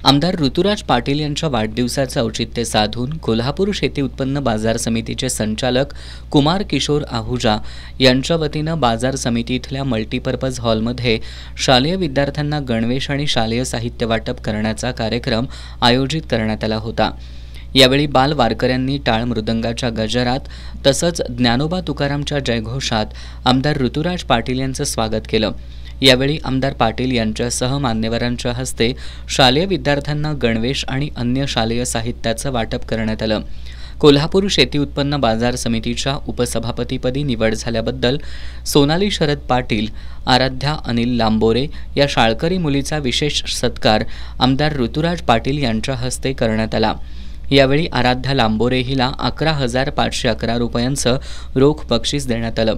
आमदार ऋतुराज पाटील यांच्या वाढदिवसाचं औचित्य साधून कोल्हापूर शेती उत्पन्न बाजार समितीचे संचालक कुमार किशोर आहुजा यांच्या वतीनं बाजार समिती इथल्या मल्टीपर्पज हॉलमध्ये शालेय विद्यार्थ्यांना गणवेश आणि शालेय साहित्य वाटप करण्याचा कार्यक्रम आयोजित करण्यात आला होता। यावेळी बाल वारकऱ्यांनी टाळ मृदंगाच्या गजरात तसंच ज्ञानोबा तुकारामच्या जयघोषात आमदार ऋतुराज पाटील यांचं स्वागत केलं। यावेळी आमदार पाटील यांच्यासह मान्यवरांच्या हस्ते शालेय विद्यार्थ्यांना गणवेश आणि अन्य शालेय साहित्याचं वाटप करण्यात आलं। कोल्हापूर शेती उत्पन्न बाजार समितीच्या उपसभापतीपदी निवड झाल्याबद्दल सोनाली शरद पाटील, आराध्या अनिल लांबोरे या शाळकरी मुलीचा विशेष सत्कार आमदार ऋतुराज पाटील यांच्या हस्ते करण्यात आला। यावेळी आराध्या लांबोरे हिला 11,511 रुपयांचं रोख बक्षीस देण्यात आलं।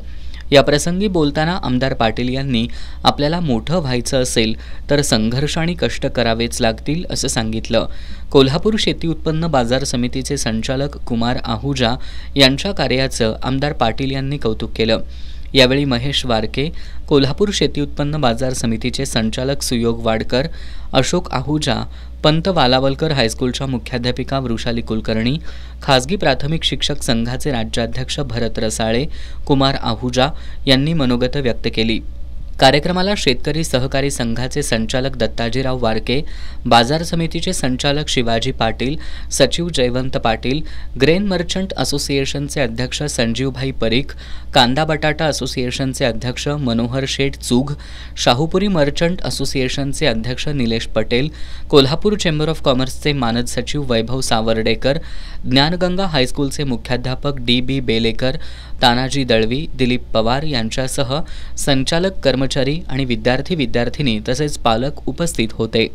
याप्रसंगी बोलताना आमदार पाटील यांनी आपल्याला मोठं व्हायचं असेल तर संघर्ष आणि कष्ट करावेच लागतील असं सांगितलं। कोल्हापूर शेती उत्पन्न बाजार समितीचे संचालक कुमार आहुजा यांच्या कार्याचं आमदार पाटील यांनी कौतुक केलं। यावेळी महेश वारके, कोल्हापूर शेती उत्पन्न बाजार समितीचे संचालक सुयोग वाडकर, अशोक आहुजा, पंत वालावलकर हायस्कूलच्या मुख्याध्यापिका वृषाली कुलकर्णी, खासगी प्राथमिक शिक्षक संघाचे राज्याध्यक्ष भरत रसाळे, कुमार आहुजा यांनी मनोगत व्यक्त केली। कार्यक्रमाला शेतकरी सहकारी संघाचे संचालक दत्ताजीराव वारके, बाजार समितीचे संचालक शिवाजी पाटील, सचिव जयवंत पाटील, ग्रेन मर्चंट असोसिएशनचे अध्यक्ष संजीवभाई परीख, कांदा बटाटा असोसिएशनचे अध्यक्ष मनोहर शेठ चूघ, शाहूपुरी मर्चंट असोसिएशनचे अध्यक्ष निलेश पटेल, कोल्हापूर चेंबर ऑफ कॉमर्सचे मानद सचिव वैभव सावर्डेकर, ज्ञानगंगा हायस्कूलचे मुख्याध्यापक DB बेलेकर, तानाजी दळवी, दिलीप पवार यांच्यासह संचालक, कर्मचारी आणि विद्यार्थी विद्यार्थिनी तसेच पालक उपस्थित होते।